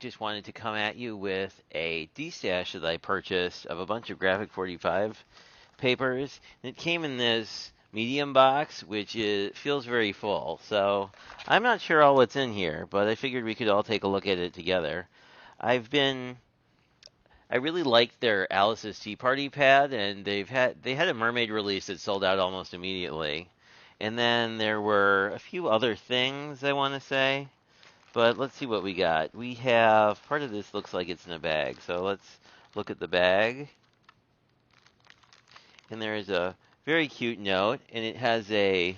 just wanted to come at you with a Destach that I purchased of a bunch of Graphic45 papers. It came in this medium box, which feels very full. So I'm not sure all what's in here, but I figured we could all take a look at it together. I really liked their Alice's Tea Party pad, and they had a mermaid release that sold out almost immediately. And then there were a few other things I want to say. But let's see what we got. We have, part of this looks like it's in a bag. So let's look at the bag. And there is a very cute note, and it has a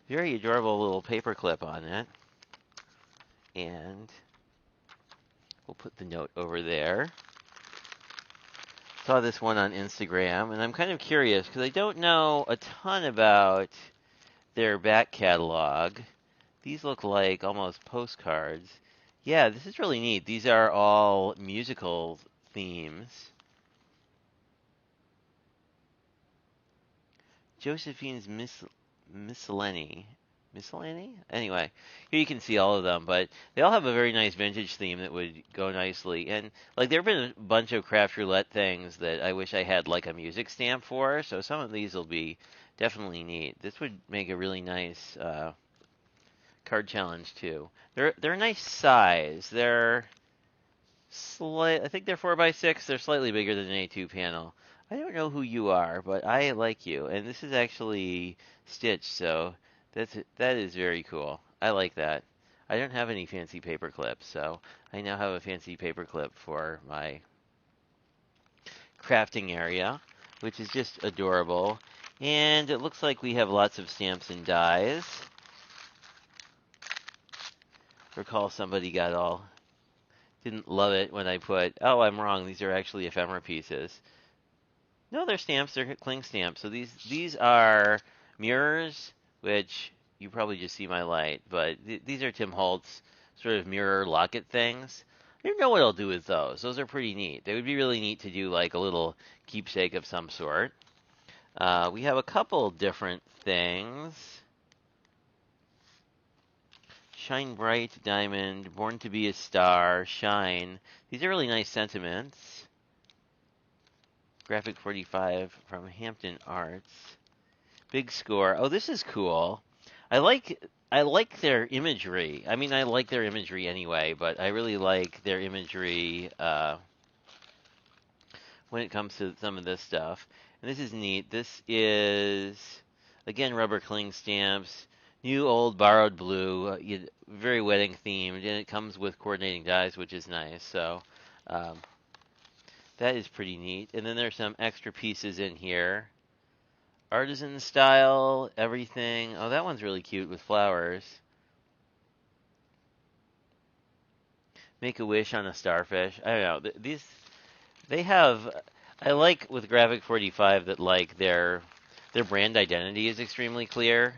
very adorable little paper clip on it. And we'll put the note over there. Saw this one on Instagram, and I'm kind of curious because I don't know a ton about their back catalog. These look like almost postcards. Yeah, this is really neat. These are all musical themes. Josephine's Miscellany. Miscellany? Anyway, here you can see all of them, but they all have a very nice vintage theme that would go nicely. And like there have been a bunch of craft roulette things that I wish I had like a music stamp for, so some of these will be definitely neat. This would make a really nice card challenge too. They're a nice size. I think they're 4x6. They're slightly bigger than an A2 panel. I don't know who you are, but I like you. And this is actually stitched, so that is very cool. I like that. I don't have any fancy paper clips, so I now have a fancy paper clip for my crafting area, which is just adorable. And it looks like we have lots of stamps and dies. Recall somebody didn't love it when I put, oh, I'm wrong, these are actually ephemera pieces. No, they're stamps, they're cling stamps. So these are mirrors, which you probably just see my light, but these are Tim Holtz sort of mirror locket things. I don't know what I'll do with those. Those are pretty neat. They would be really neat to do like a little keepsake of some sort. We have a couple different things. Shine Bright, Diamond, Born to be a Star, Shine. These are really nice sentiments. Graphic45 from Hampton Arts. Big Score. Oh, this is cool. I like their imagery. I mean, I like their imagery anyway, but I really like their imagery when it comes to some of this stuff. And this is neat. This is, again, rubber cling stamps. New, old, borrowed blue. Very wedding themed, and it comes with coordinating dies, which is nice. So that is pretty neat. And then there's some extra pieces in here. Artisan style, everything. Oh, that one's really cute with flowers. Make a wish on a starfish. I don't know. They have. I like with Graphic45 that like their brand identity is extremely clear,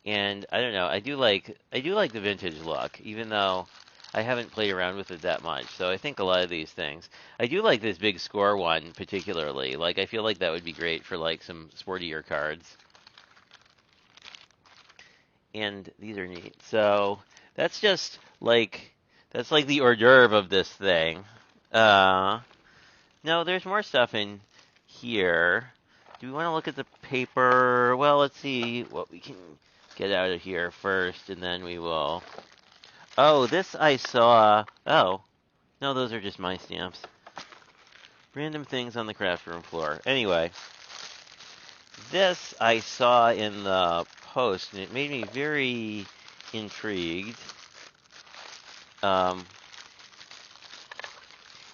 and I don't know. I do like the vintage look, even though I haven't played around with it that much. So I think a lot of these things. I do like this Big Score one particularly. Like I feel like that would be great for like some sportier cards. And these are neat. So that's just like the hors d'oeuvre of this thing. No, there's more stuff in here. Do we want to look at the paper? Well, let's see what we can get out of here first, and then we will. Oh, this I saw. Oh, no, those are just my stamps. Random things on the craft room floor. Anyway, this I saw in the post, and it made me very intrigued.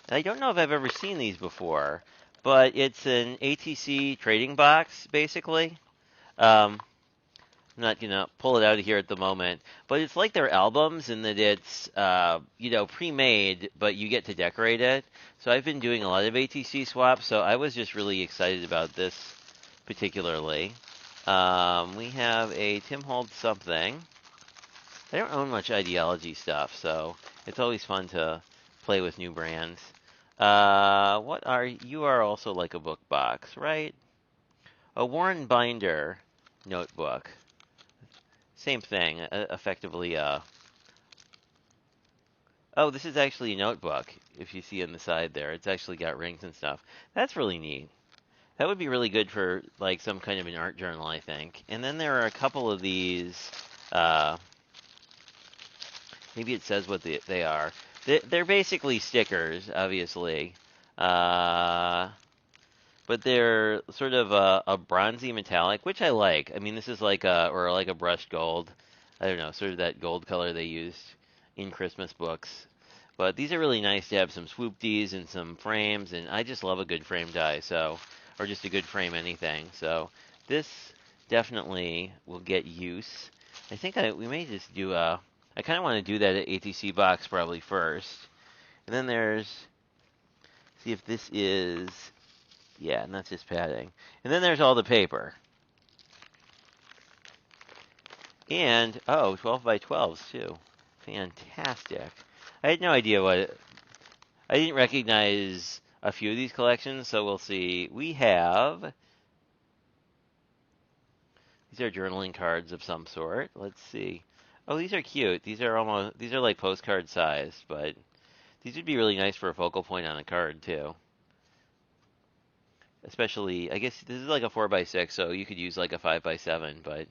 I don't know if I've ever seen these before, but it's an ATC trading box, basically. I'm not gonna pull it out of here at the moment, but it's like their albums in that it's pre-made, but you get to decorate it. So I've been doing a lot of ATC swaps, so I was just really excited about this particularly. We have a Tim Holtz something. I don't own much ideology stuff, so it's always fun to play with new brands. You are also like a book box, right? A Warren Binder notebook. Same thing, effectively a Oh, this is actually a notebook. If you see on the side there, it's actually got rings and stuff. That's really neat. That would be really good for like some kind of an art journal, I think. And then there are a couple of these. Uh, Maybe it says what they are. They're basically stickers, obviously. Uh, but they're sort of a bronzy metallic, which I like. I mean, this is like a brushed gold. I don't know, sort of that gold color they used in Christmas books. But these are really nice to have some swoopties and some frames, and I just love a good frame die, so or just a good frame anything. So this definitely will get use. I think we may just do a. I kind of want to do that at ATC box probably first, and then there's see if this is yeah, and that's just padding. And then there's all the paper. And, oh, 12 by 12s too. Fantastic. I had no idea I didn't recognize a few of these collections, so we'll see. We have, these are journaling cards of some sort. Let's see. Oh, these are cute. These are like postcard sized, but these would be really nice for a focal point on a card too. Especially, I guess this is like a 4 by 6, so you could use like a 5 by 7, but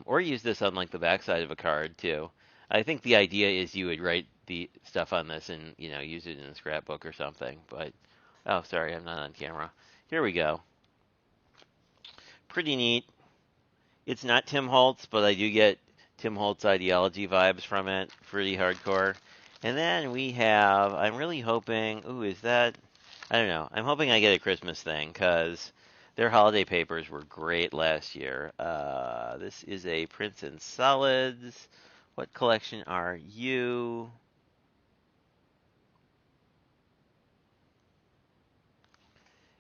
or use this on like the backside of a card too. I think the idea is you would write the stuff on this and use it in a scrapbook or something. But oh, sorry, I'm not on camera. Here we go. Pretty neat. It's not Tim Holtz, but I do get Tim Holtz ideology vibes from it. Pretty hardcore. And then we have. I'm really hoping. Ooh, is that? I don't know. I'm hoping I get a Christmas thing because their holiday papers were great last year. This is a Prints and Solids. What collection are you?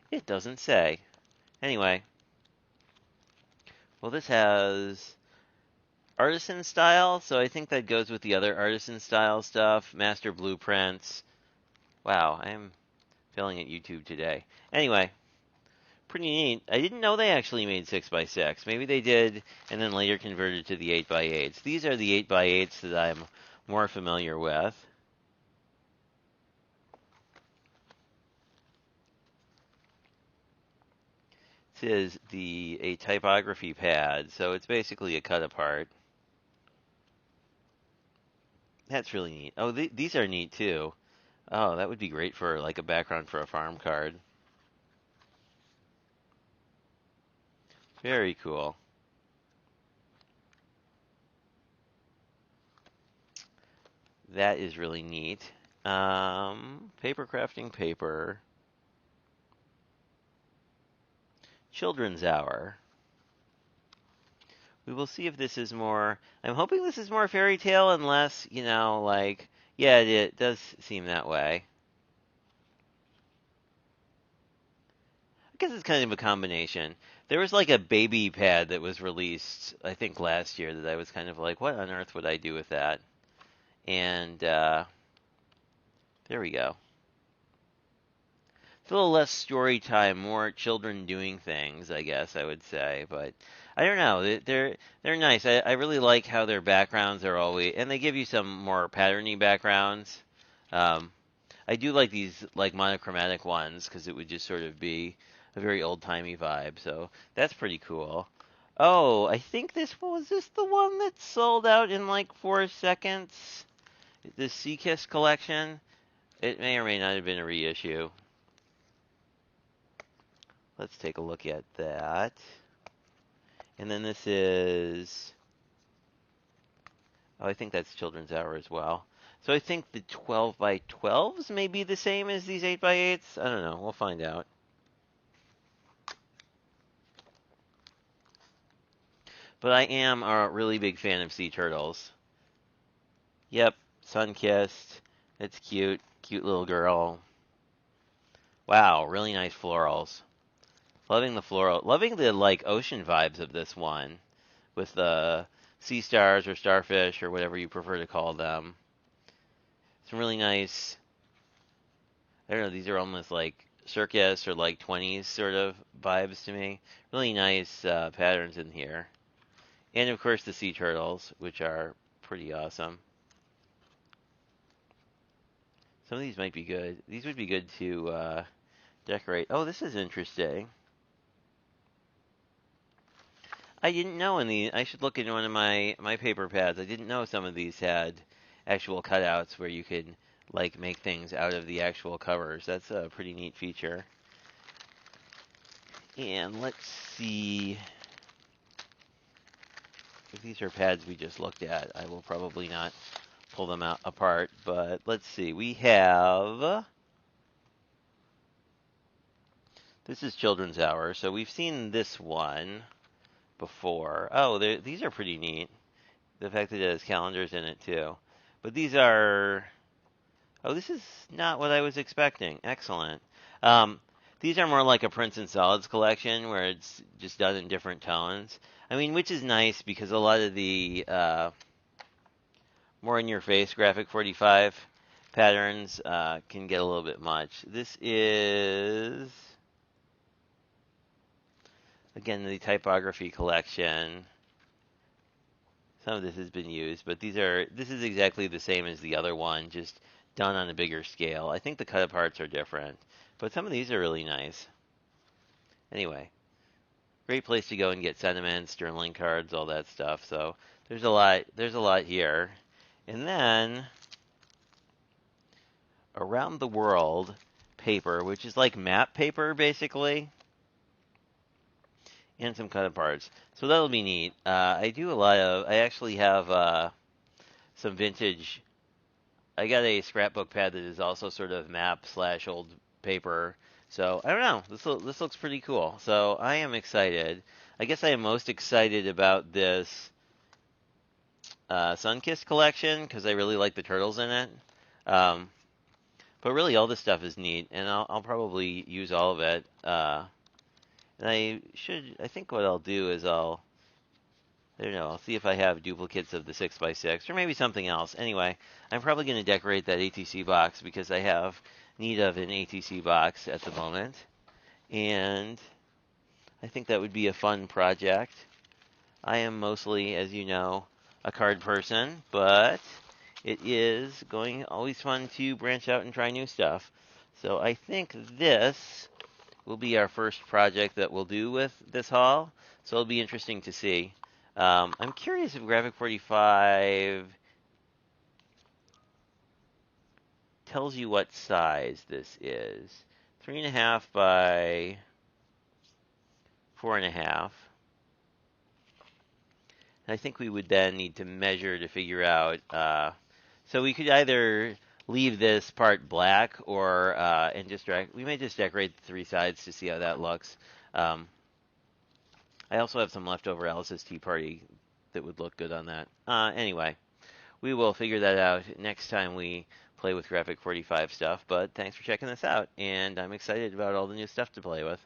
It doesn't say. Anyway, well, this has artisan style, so I think that goes with the other artisan style stuff. Master blueprints. Wow, I'm failing at YouTube today. Anyway, pretty neat. I didn't know they actually made 6 by 6. Maybe they did, and then later converted to the 8 by 8s. These are the 8 by 8s that I'm more familiar with. This is a typography pad, so it's basically a cut apart. That's really neat. Oh, these are neat too. Oh, that would be great for like a background for a farm card. Very cool. That is really neat. Paper crafting paper. Children's Hour. We will see if this is more. I'm hoping this is more fairy tale and less, like. Yeah, it does seem that way. I guess it's kind of a combination. There was like a baby pad that was released, I think, last year that I was kind of like, what on earth would I do with that? And there we go. It's a little less story time, more children doing things, I guess I would say. But I don't know. They're nice. I really like how their backgrounds are always, and they give you some more patterny backgrounds. Um, I do like these like monochromatic ones because it would just sort of be a very old timey vibe. So that's pretty cool. Oh, I think this the one that sold out in like 4 seconds. The Seakiss collection. It may or may not have been a reissue. Let's take a look at that. And then this is. Oh, I think that's Children's Hour as well. So I think the 12 by 12s may be the same as these 8 by 8s. I don't know. We'll find out. But I am a really big fan of sea turtles. Yep, sun-kissed. It's cute. Cute little girl. Wow, really nice florals. Loving the floral. Loving the, like, ocean vibes of this one. With the sea stars or starfish or whatever you prefer to call them. Some really nice. I don't know, these are almost like circus or like 20s sort of vibes to me. Really nice patterns in here. And of course the sea turtles, which are pretty awesome. Some of these might be good. These would be good to decorate. Oh, this is interesting. I didn't know any. I should look in one of my paper pads. I didn't know some of these had actual cutouts where you could like make things out of the actual covers. That's a pretty neat feature. And let's see if these are pads we just looked at. I will probably not pull them out apart, but let's see. We have this is Children's Hour, so we've seen this one before. Oh, these are pretty neat. The fact that it has calendars in it too. But these are. Oh, this is not what I was expecting. Excellent. Um, these are more like a prints and solids collection where it's just done in different tones. I mean, which is nice because a lot of the more in your face Graphic45 patterns can get a little bit much. This is again the typography collection. Some of this has been used, but this is exactly the same as the other one, just done on a bigger scale. I think the cut parts are different, but some of these are really nice. Anyway, great place to go and get sentiments, journaling cards, all that stuff. So there's a lot here. And then around the world paper, which is like map paper basically, and some cut parts. So that'll be neat. I actually have some vintage. I got a scrapbook pad that is also sort of map / old paper. So I don't know. This looks pretty cool. So I am excited. I guess I am most excited about this Sunkissed collection because I really like the turtles in it. Um, but really, all this stuff is neat, and I'll probably use all of it. And I think what I'll do is I don't know, I'll see if I have duplicates of the 6x6 or maybe something else. Anyway, I'm probably going to decorate that ATC box because I have need of an ATC box at the moment. And I think that would be a fun project. I am mostly, as you know, a card person, but it is always fun to branch out and try new stuff. So I think this will be our first project that we'll do with this haul. So it'll be interesting to see. I'm curious if Graphic45 tells you what size this is. 3.5 by 4.5. I think we would then need to measure to figure out. So we could either leave this part black or we may just decorate the three sides to see how that looks. I also have some leftover Alice's Tea Party that would look good on that. Anyway, we will figure that out next time we play with Graphic45 stuff, but thanks for checking this out, and I'm excited about all the new stuff to play with.